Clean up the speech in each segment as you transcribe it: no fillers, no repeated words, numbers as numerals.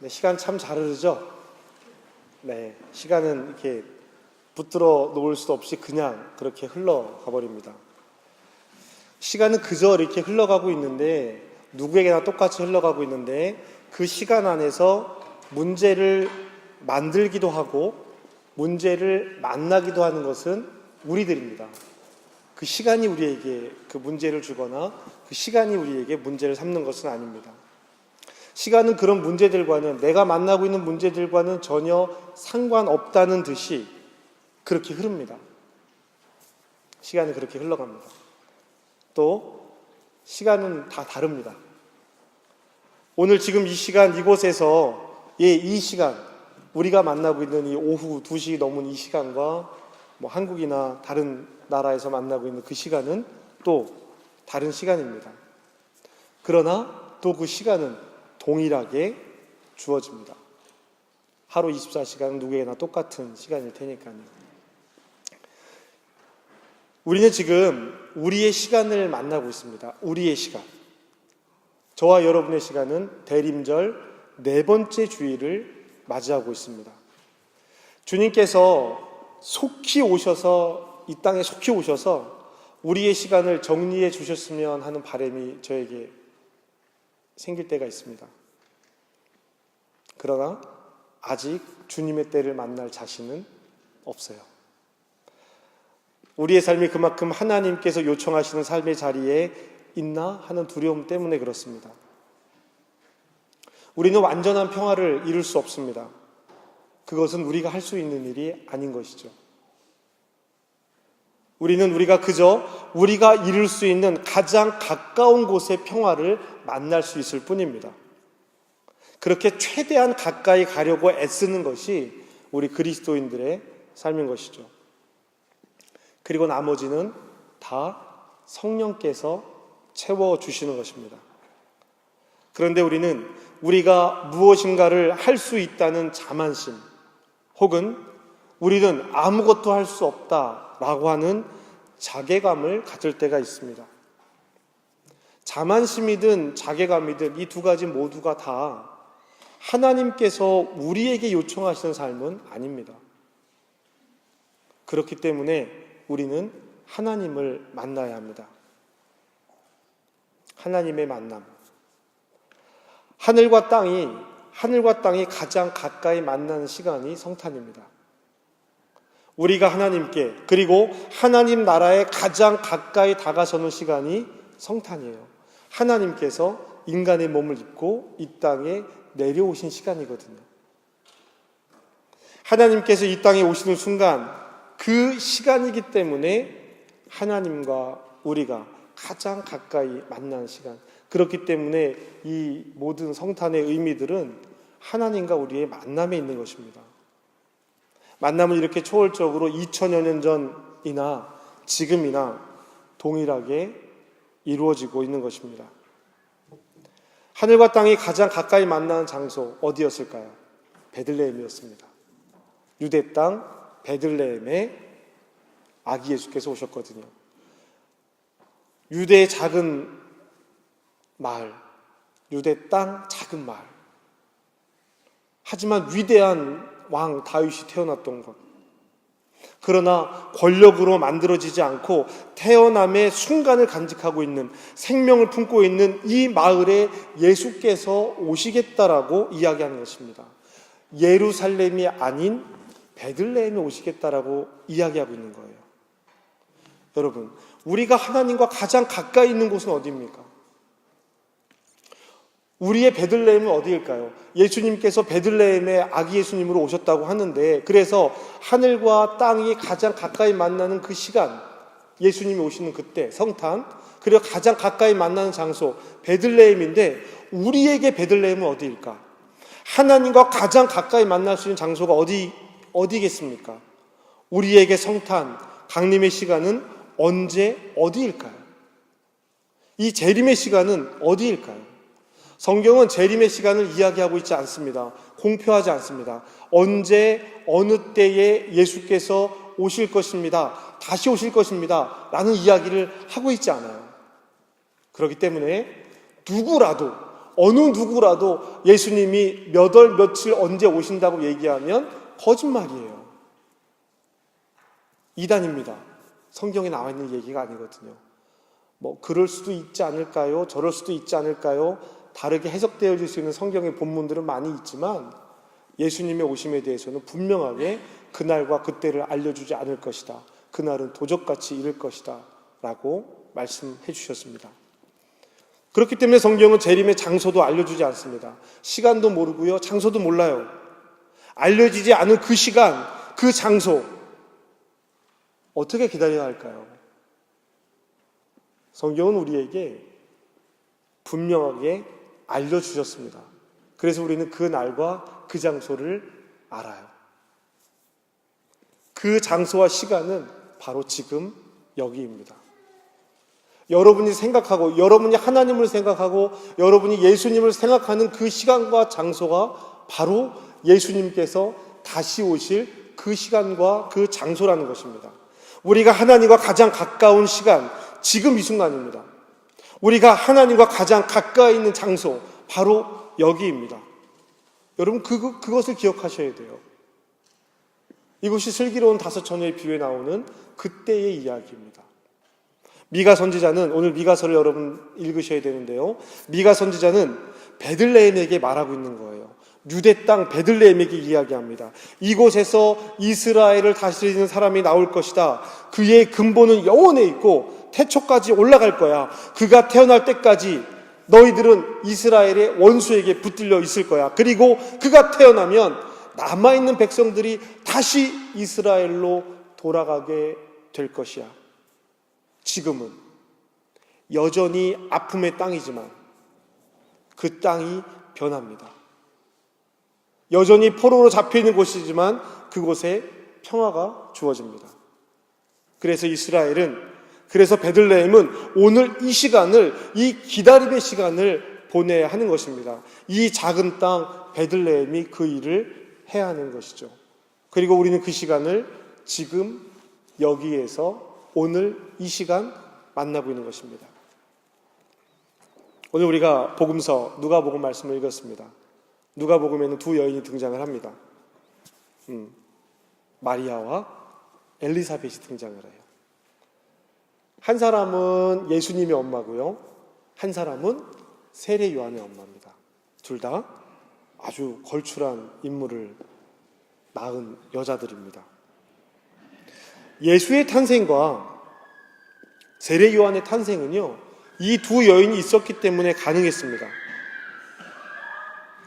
네, 시간 참 잘 흐르죠? 네, 시간은 이렇게 붙들어 놓을 수 없이 그냥 그렇게 흘러가 버립니다. 시간은 그저 이렇게 흘러가고 있는데, 누구에게나 똑같이 흘러가고 있는데, 그 시간 안에서 문제를 만들기도 하고 문제를 만나기도 하는 것은 우리들입니다. 그 시간이 우리에게 그 문제를 주거나 그 시간이 우리에게 문제를 삼는 것은 아닙니다. 시간은 그런 문제들과는, 내가 만나고 있는 문제들과는 전혀 상관없다는 듯이 그렇게 흐릅니다. 시간은 그렇게 흘러갑니다. 또 시간은 다 다릅니다. 오늘 지금 이 시간 이곳에서 이 시간, 우리가 만나고 있는 이 오후 2시 넘은 이 시간과 한국이나 다른 나라에서 만나고 있는 그 시간은 또 다른 시간입니다. 그러나 또 그 시간은 동일하게 주어집니다. 하루 24시간은 누구에게나 똑같은 시간일 테니까요. 우리는 지금 우리의 시간을 만나고 있습니다. 우리의 시간. 저와 여러분의 시간은 대림절 4번째 주일을 맞이하고 있습니다. 주님께서 속히 오셔서, 이 땅에 속히 오셔서 우리의 시간을 정리해 주셨으면 하는 바람이 저에게 생길 때가 있습니다. 그러나 아직 주님의 때를 만날 자신은 없어요. 우리의 삶이 그만큼 하나님께서 요청하시는 삶의 자리에 있나 하는 두려움 때문에 그렇습니다. 우리는 완전한 평화를 이룰 수 없습니다. 그것은 우리가 할 수 있는 일이 아닌 것이죠. 우리가 그저 우리가 이룰 수 있는 가장 가까운 곳의 평화를 만날 수 있을 뿐입니다. 그렇게 최대한 가까이 가려고 애쓰는 것이 우리 그리스도인들의 삶인 것이죠. 그리고 나머지는 다 성령께서 채워주시는 것입니다. 그런데 우리는 우리가 무엇인가를 할 수 있다는 자만심, 혹은 우리는 아무것도 할 수 없다라고 하는 자괴감을 가질 때가 있습니다. 자만심이든 자괴감이든 이 두 가지 모두가 다 하나님께서 우리에게 요청하시는 삶은 아닙니다. 그렇기 때문에 우리는 하나님을 만나야 합니다. 하나님의 만남. 하늘과 땅이 가장 가까이 만나는 시간이 성탄입니다. 우리가 하나님께, 그리고 하나님 나라에 가장 가까이 다가서는 시간이 성탄이에요. 하나님께서 인간의 몸을 입고 이 땅에 내려오신 시간이거든요. 하나님께서 이 땅에 오시는 순간, 그 시간이기 때문에 하나님과 우리가 가장 가까이 만나는 시간. 그렇기 때문에 이 모든 성탄의 의미들은 하나님과 우리의 만남에 있는 것입니다. 만남은 이렇게 초월적으로 2000여 년 전이나 지금이나 동일하게 이루어지고 있는 것입니다. 하늘과 땅이 가장 가까이 만나는 장소 어디였을까요? 베들레헴이었습니다. 유대 땅 베들레헴에 아기 예수께서 오셨거든요. 유대의 작은 마을, 유대 땅 작은 마을. 하지만 위대한 왕 다윗이 태어났던 것. 그러나 권력으로 만들어지지 않고 태어남의 순간을 간직하고 있는, 생명을 품고 있는 이 마을에 예수께서 오시겠다라고 이야기하는 것입니다. 예루살렘이 아닌 베들레헴에 오시겠다라고 이야기하고 있는 거예요. 여러분, 우리가 하나님과 가장 가까이 있는 곳은 어디입니까? 우리의 베들레헴은 어디일까요? 예수님께서 베들레헴에 아기 예수님으로 오셨다고 하는데, 그래서 하늘과 땅이 가장 가까이 만나는 그 시간, 예수님이 오시는 그때, 성탄, 그리고 가장 가까이 만나는 장소 베들레헴인데, 우리에게 베들레헴은 어디일까? 하나님과 가장 가까이 만날 수 있는 장소가 어디겠습니까? 우리에게 성탄, 강림의 시간은 언제, 어디일까요? 이 재림의 시간은 어디일까요? 성경은 재림의 시간을 이야기하고 있지 않습니다. 공표하지 않습니다. 언제, 어느 때에 예수께서 오실 것입니다. 다시 오실 것입니다. 라는 이야기를 하고 있지 않아요. 그렇기 때문에 누구라도 어느 누구라도 예수님이 몇 월 며칠 언제 오신다고 얘기하면 거짓말이에요. 이단입니다. 성경에 나와 있는 얘기가 아니거든요. 그럴 수도 있지 않을까요? 저럴 수도 있지 않을까요? 다르게 해석되어질 수 있는 성경의 본문들은 많이 있지만 예수님의 오심에 대해서는 분명하게 그날과 그때를 알려주지 않을 것이다. 그날은 도적같이 이를 것이다 라고 말씀해 주셨습니다. 그렇기 때문에 성경은 재림의 장소도 알려주지 않습니다. 시간도 모르고요, 장소도 몰라요. 알려지지 않은 그 시간, 그 장소, 어떻게 기다려야 할까요? 성경은 우리에게 분명하게 알려주셨습니다. 그래서 우리는 그 날과 그 장소를 알아요. 그 장소와 시간은 바로 지금 여기입니다. 여러분이 생각하고, 여러분이 하나님을 생각하고, 여러분이 예수님을 생각하는 그 시간과 장소가 바로 예수님께서 다시 오실 그 시간과 그 장소라는 것입니다. 우리가 하나님과 가장 가까운 시간, 지금 이 순간입니다. 우리가 하나님과 가장 가까이 있는 장소, 바로 여기입니다. 여러분, 그것을 기억하셔야 돼요. 이것이 슬기로운 다섯 처녀의 비유에 나오는 그때의 이야기입니다. 미가 선지자는, 오늘 미가서를 여러분 읽으셔야 되는데요, 미가 선지자는 베들레헴에게 말하고 있는 거예요. 유대 땅 베들레헴에게 이야기합니다. 이곳에서 이스라엘을 다스리는 사람이 나올 것이다. 그의 근본은 영원에 있고 태초까지 올라갈 거야. 그가 태어날 때까지 너희들은 이스라엘의 원수에게 붙들려 있을 거야. 그리고 그가 태어나면 남아있는 백성들이 다시 이스라엘로 돌아가게 될 것이야. 지금은 여전히 아픔의 땅이지만 그 땅이 변합니다. 여전히 포로로 잡혀있는 곳이지만 그곳에 평화가 주어집니다. 그래서 그래서 베들레헴은 오늘 이 시간을, 이 기다림의 시간을 보내야 하는 것입니다. 이 작은 땅 베들레헴이 그 일을 해야 하는 것이죠. 그리고 우리는 그 시간을 지금 여기에서 오늘 이 시간 만나고 있는 것입니다. 오늘 우리가 복음서 누가복음 말씀을 읽었습니다. 누가복음에는 두 여인이 등장을 합니다. 마리아와 엘리사벳이 등장을 해요. 한 사람은 예수님의 엄마고요, 한 사람은 세례 요한의 엄마입니다. 둘 다 아주 걸출한 인물을 낳은 여자들입니다. 예수의 탄생과 세례 요한의 탄생은요, 이 두 여인이 있었기 때문에 가능했습니다.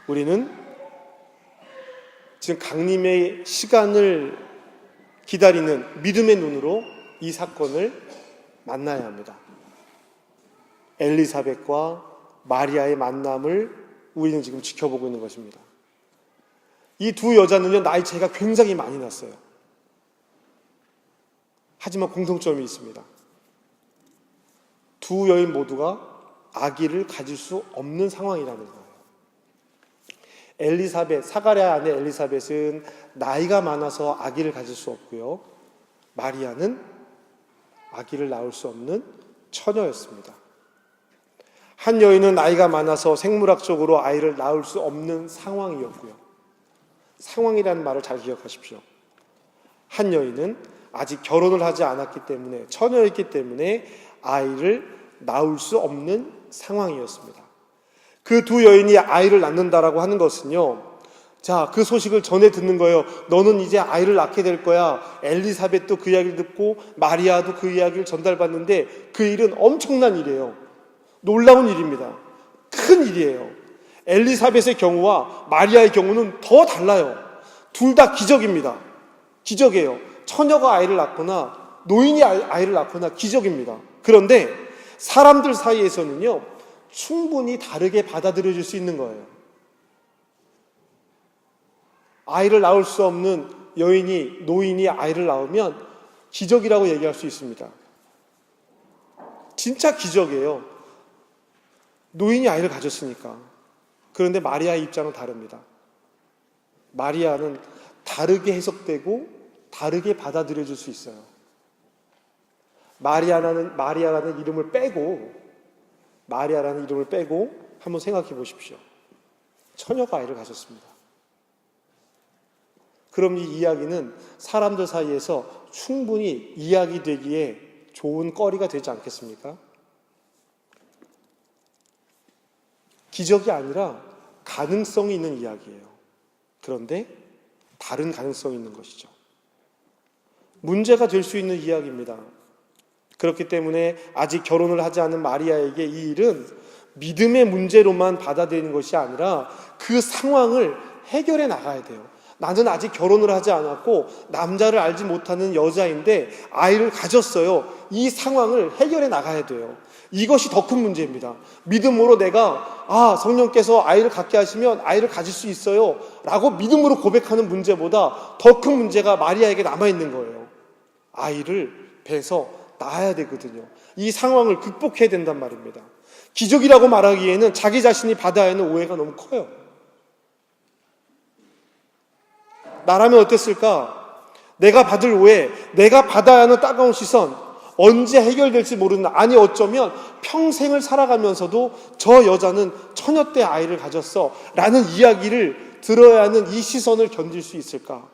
우리는 지금 강림의 시간을 기다리는 믿음의 눈으로 이 사건을 만나야 합니다. 엘리사벳과 마리아의 만남을 우리는 지금 지켜보고 있는 것입니다. 이 두 여자는요, 나이 차이가 굉장히 많이 났어요. 하지만 공통점이 있습니다. 두 여인 모두가 아기를 가질 수 없는 상황이라는 거예요. 사가랴 아내 엘리사벳은 나이가 많아서 아기를 가질 수 없고요, 마리아는 아기를 낳을 수 없는 처녀였습니다. 한 여인은 나이가 많아서 생물학적으로 아이를 낳을 수 없는 상황이었고요, 상황이라는 말을 잘 기억하십시오. 한 여인은 아직 결혼을 하지 않았기 때문에, 처녀였기 때문에 아이를 낳을 수 없는 상황이었습니다. 그 두 여인이 아이를 낳는다라고 하는 것은요, 자, 그 소식을 전해 듣는 거예요. 너는 이제 아이를 낳게 될 거야. 엘리사벳도 그 이야기를 듣고 마리아도 그 이야기를 전달받는데 그 일은 엄청난 일이에요. 놀라운 일입니다. 큰 일이에요. 엘리사벳의 경우와 마리아의 경우는 더 달라요. 둘 다 기적입니다. 기적이에요. 처녀가 아이를 낳거나 노인이 아이를 낳거나 기적입니다. 그런데 사람들 사이에서는요, 충분히 다르게 받아들여질 수 있는 거예요. 아이를 낳을 수 없는 노인이 아이를 낳으면 기적이라고 얘기할 수 있습니다. 진짜 기적이에요. 노인이 아이를 가졌으니까. 그런데 마리아의 입장은 다릅니다. 마리아는 다르게 해석되고 다르게 받아들여질 수 있어요. 마리아라는 이름을 빼고 한번 생각해 보십시오. 처녀가 아이를 가졌습니다. 그럼 이 이야기는 사람들 사이에서 충분히 이야기되기에 좋은 거리가 되지 않겠습니까? 기적이 아니라 가능성이 있는 이야기예요. 그런데 다른 가능성이 있는 것이죠. 문제가 될 수 있는 이야기입니다. 그렇기 때문에 아직 결혼을 하지 않은 마리아에게 이 일은 믿음의 문제로만 받아들이는 것이 아니라 그 상황을 해결해 나가야 돼요. 나는 아직 결혼을 하지 않았고 남자를 알지 못하는 여자인데 아이를 가졌어요. 이 상황을 해결해 나가야 돼요. 이것이 더 큰 문제입니다. 믿음으로 내가 성령께서 아이를 갖게 하시면 아이를 가질 수 있어요 라고 믿음으로 고백하는 문제보다 더 큰 문제가 마리아에게 남아있는 거예요. 아이를 배서 낳아야 되거든요. 이 상황을 극복해야 된단 말입니다. 기적이라고 말하기에는 자기 자신이 받아야 하는 오해가 너무 커요. 나라면 어땠을까? 내가 받을 오해, 내가 받아야 하는 따가운 시선, 언제 해결될지 모르는, 아니 어쩌면 평생을 살아가면서도 저 여자는 처녀 때 아이를 가졌어 라는 이야기를 들어야 하는 이 시선을 견딜 수 있을까?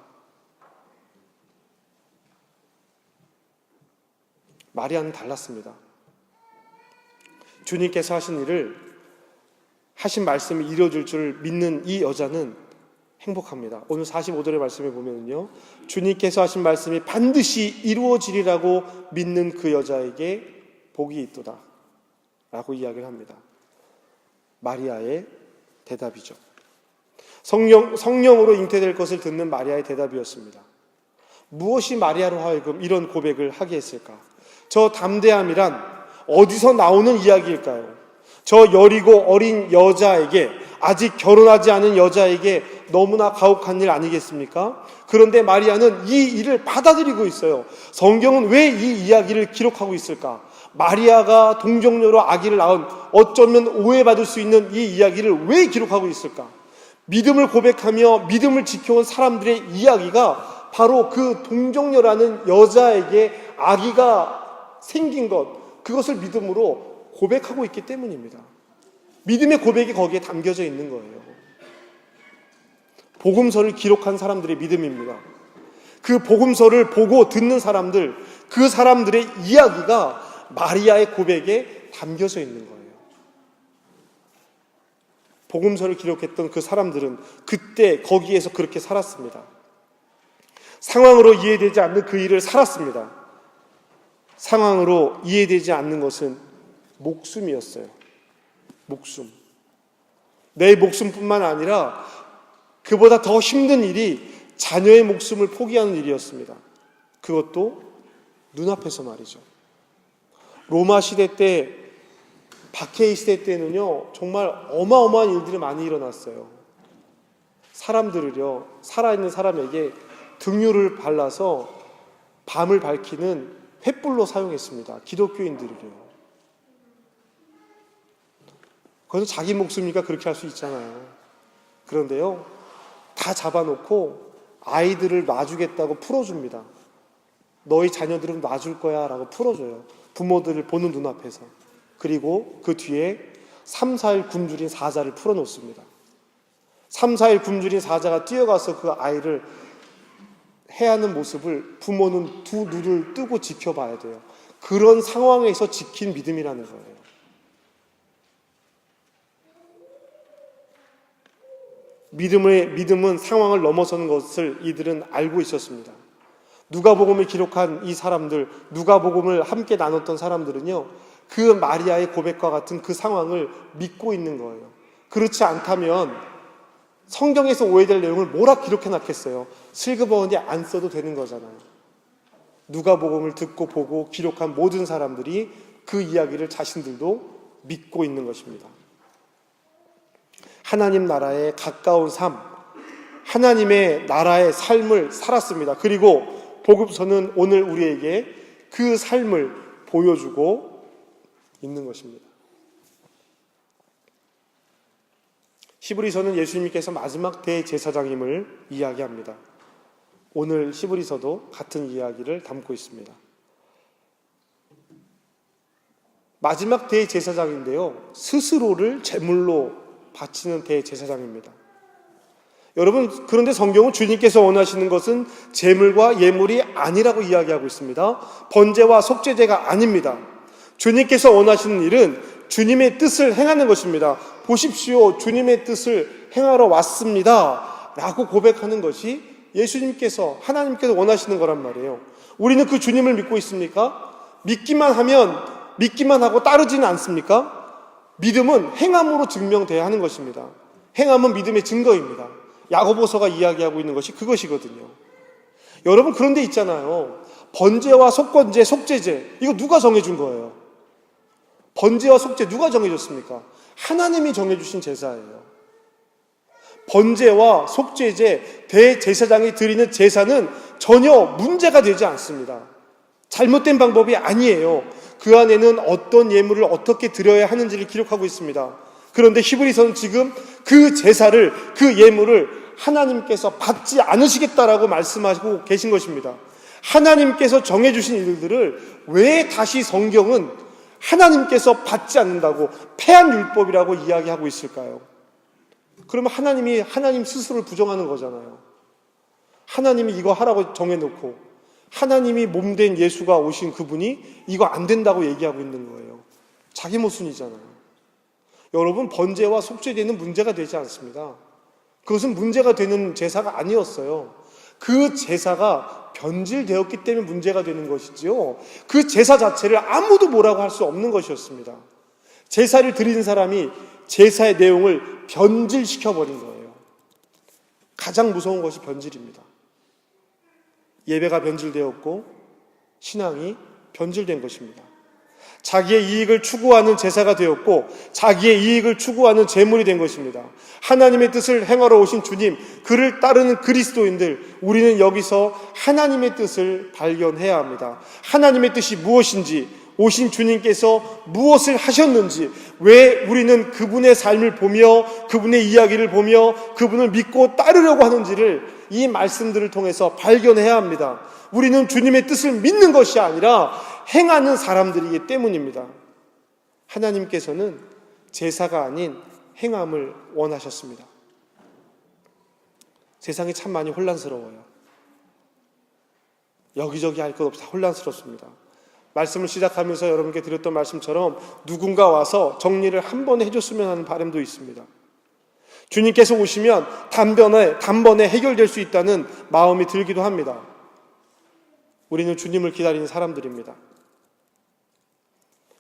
마리아는 달랐습니다. 주님께서 하신 일을, 하신 말씀을 이루어질 줄 믿는 이 여자는 행복합니다. 오늘 45절의 말씀에 보면요, 주님께서 하신 말씀이 반드시 이루어지리라고 믿는 그 여자에게 복이 있도다 라고 이야기를 합니다. 마리아의 대답이죠. 성령으로 잉태될 것을 듣는 마리아의 대답이었습니다. 무엇이 마리아로 하여금 이런 고백을 하게 했을까? 저 담대함이란 어디서 나오는 이야기일까요? 저 여리고 어린 여자에게, 아직 결혼하지 않은 여자에게 너무나 가혹한 일 아니겠습니까? 그런데 마리아는 이 일을 받아들이고 있어요. 성경은 왜 이 이야기를 기록하고 있을까? 마리아가 동정녀로 아기를 낳은, 어쩌면 오해받을 수 있는 이 이야기를 왜 기록하고 있을까? 믿음을 고백하며 믿음을 지켜온 사람들의 이야기가 바로 그 동정녀라는 여자에게 아기가 생긴 것, 그것을 믿음으로 고백하고 있기 때문입니다. 믿음의 고백이 거기에 담겨져 있는 거예요. 복음서를 기록한 사람들의 믿음입니다. 그 복음서를 보고 듣는 사람들, 그 사람들의 이야기가 마리아의 고백에 담겨져 있는 거예요. 복음서를 기록했던 그 사람들은 그때 거기에서 그렇게 살았습니다. 상황으로 이해되지 않는 그 일을 살았습니다. 상황으로 이해되지 않는 것은 목숨이었어요. 목숨. 내 목숨뿐만 아니라 그보다 더 힘든 일이 자녀의 목숨을 포기하는 일이었습니다. 그것도 눈앞에서 말이죠. 로마 시대 때, 박해의 시대 때는요, 정말 어마어마한 일들이 많이 일어났어요. 사람들을요, 살아있는 사람에게 등유를 발라서 밤을 밝히는 횃불로 사용했습니다. 기독교인들을요. 그건 자기 목숨이니까 그렇게 할 수 있잖아요. 그런데요, 다 잡아놓고 아이들을 놔주겠다고 풀어줍니다. 너희 자녀들은 놔줄 거야 라고 풀어줘요. 부모들을 보는 눈앞에서. 그리고 그 뒤에 3, 4일 굶주린 사자를 풀어놓습니다. 3, 4일 굶주린 사자가 뛰어가서 그 아이를 해하는 모습을 부모는 두 눈을 뜨고 지켜봐야 돼요. 그런 상황에서 지킨 믿음이라는 거예요. 믿음은 상황을 넘어서는 것을 이들은 알고 있었습니다. 누가복음을 기록한 이 사람들, 누가복음을 함께 나눴던 사람들은요, 그 마리아의 고백과 같은 그 상황을 믿고 있는 거예요. 그렇지 않다면 성경에서 오해될 내용을 뭐라 기록해 놨겠어요? 슬그머니 안 써도 되는 거잖아요. 누가복음을 듣고 보고 기록한 모든 사람들이 그 이야기를 자신들도 믿고 있는 것입니다. 하나님 나라에 가까운 삶, 하나님의 나라의 삶을 살았습니다. 그리고 복음서는 오늘 우리에게 그 삶을 보여주고 있는 것입니다. 히브리서는 예수님께서 마지막 대제사장임을 이야기합니다. 오늘 히브리서도 같은 이야기를 담고 있습니다. 마지막 대제사장인데요, 스스로를 제물로 바치는 대제사장입니다. 여러분, 그런데 성경은 주님께서 원하시는 것은 제물과 예물이 아니라고 이야기하고 있습니다. 번제와 속죄제가 아닙니다. 주님께서 원하시는 일은 주님의 뜻을 행하는 것입니다. 보십시오, 주님의 뜻을 행하러 왔습니다 라고 고백하는 것이 예수님께서, 하나님께서 원하시는 거란 말이에요. 우리는 그 주님을 믿고 있습니까? 믿기만 하고 따르지는 않습니까? 믿음은 행함으로 증명돼야 하는 것입니다. 행함은 믿음의 증거입니다. 야고보서가 이야기하고 있는 것이 그것이거든요. 여러분, 그런데 있잖아요, 번제와 속건제, 속죄제, 이거 누가 정해준 거예요? 번제와 속죄 누가 정해줬습니까? 하나님이 정해주신 제사예요. 번제와 속죄제, 대제사장이 드리는 제사는 전혀 문제가 되지 않습니다. 잘못된 방법이 아니에요. 그 안에는 어떤 예물을 어떻게 드려야 하는지를 기록하고 있습니다. 그런데 히브리서는 지금 그 제사를, 그 예물을 하나님께서 받지 않으시겠다라고 말씀하고 계신 것입니다. 하나님께서 정해주신 일들을 왜 다시 성경은 하나님께서 받지 않는다고, 폐한 율법이라고 이야기하고 있을까요? 그러면 하나님 스스로를 부정하는 거잖아요. 하나님이 이거 하라고 정해놓고 하나님이 몸된 예수가 오신 그분이 이거 안 된다고 얘기하고 있는 거예요. 자기 모순이잖아요. 여러분, 번제와 속죄제는 문제가 되지 않습니다. 그것은 문제가 되는 제사가 아니었어요. 그 제사가 변질되었기 때문에 문제가 되는 것이지요, 그 제사 자체를 아무도 뭐라고 할 수 없는 것이었습니다. 제사를 드리는 사람이 제사의 내용을 변질시켜버린 거예요. 가장 무서운 것이 변질입니다. 예배가 변질되었고 신앙이 변질된 것입니다. 자기의 이익을 추구하는 제사가 되었고 자기의 이익을 추구하는 제물이 된 것입니다. 하나님의 뜻을 행하러 오신 주님, 그를 따르는 그리스도인들, 우리는 여기서 하나님의 뜻을 발견해야 합니다. 하나님의 뜻이 무엇인지, 오신 주님께서 무엇을 하셨는지, 왜 우리는 그분의 삶을 보며 그분의 이야기를 보며 그분을 믿고 따르려고 하는지를 이 말씀들을 통해서 발견해야 합니다. 우리는 주님의 뜻을 믿는 것이 아니라 행하는 사람들이기 때문입니다. 하나님께서는 제사가 아닌 행함을 원하셨습니다. 세상이 참 많이 혼란스러워요. 여기저기 할 것 없이 다 혼란스럽습니다. 말씀을 시작하면서 여러분께 드렸던 말씀처럼 누군가 와서 정리를 한 번에 해줬으면 하는 바람도 있습니다. 주님께서 오시면 단번에 해결될 수 있다는 마음이 들기도 합니다. 우리는 주님을 기다리는 사람들입니다.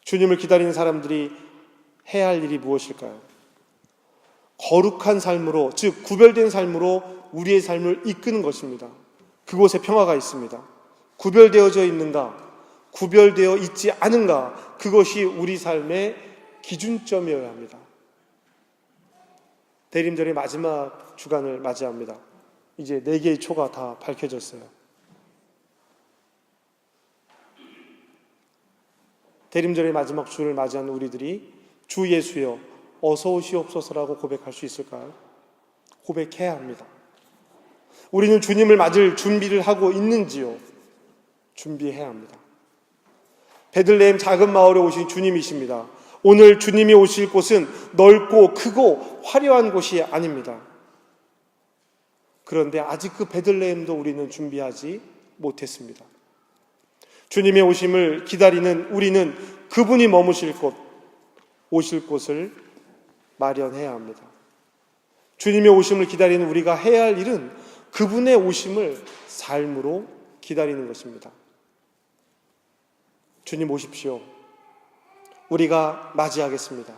주님을 기다리는 사람들이 해야 할 일이 무엇일까요? 거룩한 삶으로, 즉 구별된 삶으로 우리의 삶을 이끄는 것입니다. 그곳에 평화가 있습니다. 구별되어져 있는가, 구별되어 있지 않은가, 그것이 우리 삶의 기준점이어야 합니다. 대림절의 마지막 주간을 맞이합니다. 이제 4개의 초가 다 밝혀졌어요. 대림절의 마지막 주를 맞이하는 우리들이 주 예수여 어서 오시옵소서라고 고백할 수 있을까요? 고백해야 합니다. 우리는 주님을 맞을 준비를 하고 있는지요? 준비해야 합니다. 베들레헴 작은 마을에 오신 주님이십니다. 오늘 주님이 오실 곳은 넓고 크고 화려한 곳이 아닙니다. 그런데 아직 그 베들레헴도 우리는 준비하지 못했습니다. 주님의 오심을 기다리는 우리는 그분이 머무실 곳, 오실 곳을 마련해야 합니다. 주님의 오심을 기다리는 우리가 해야 할 일은 그분의 오심을 삶으로 기다리는 것입니다. 주님 오십시오. 우리가 맞이하겠습니다.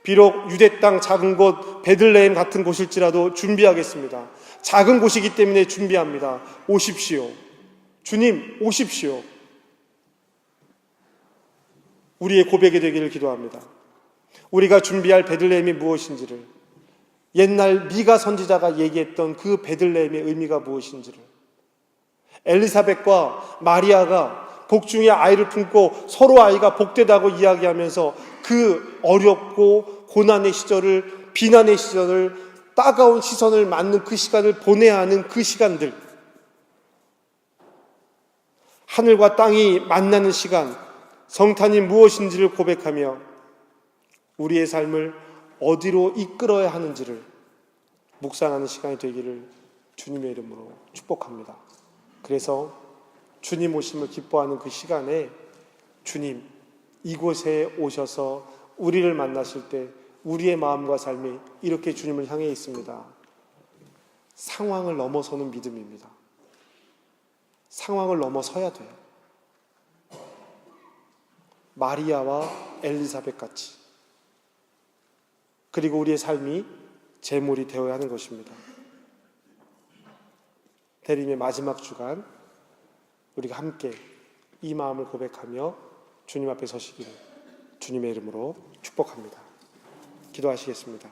비록 유대 땅 작은 곳 베들레헴 같은 곳일지라도 준비하겠습니다. 작은 곳이기 때문에 준비합니다. 오십시오. 주님 오십시오. 우리의 고백이 되기를 기도합니다. 우리가 준비할 베들레헴이 무엇인지를, 옛날 미가 선지자가 얘기했던 그 베들레헴의 의미가 무엇인지를, 엘리사벳과 마리아가 복중에 아이를 품고 서로 아이가 복되다고 이야기하면서 그 어렵고 고난의 시절을, 비난의 시절을, 따가운 시선을 맞는 그 시간을 보내야 하는 그 시간들, 하늘과 땅이 만나는 시간, 성탄이 무엇인지를 고백하며 우리의 삶을 어디로 이끌어야 하는지를 묵상하는 시간이 되기를 주님의 이름으로 축복합니다. 그래서 주님 오심을 기뻐하는 그 시간에 주님 이곳에 오셔서 우리를 만나실 때 우리의 마음과 삶이 이렇게 주님을 향해 있습니다. 상황을 넘어서는 믿음입니다. 상황을 넘어서야 돼요. 마리아와 엘리사벳 같이. 그리고 우리의 삶이 제물이 되어야 하는 것입니다. 대림의 마지막 주간 우리가 함께 이 마음을 고백하며 주님 앞에 서시기를 주님의 이름으로 축복합니다. 기도하시겠습니다.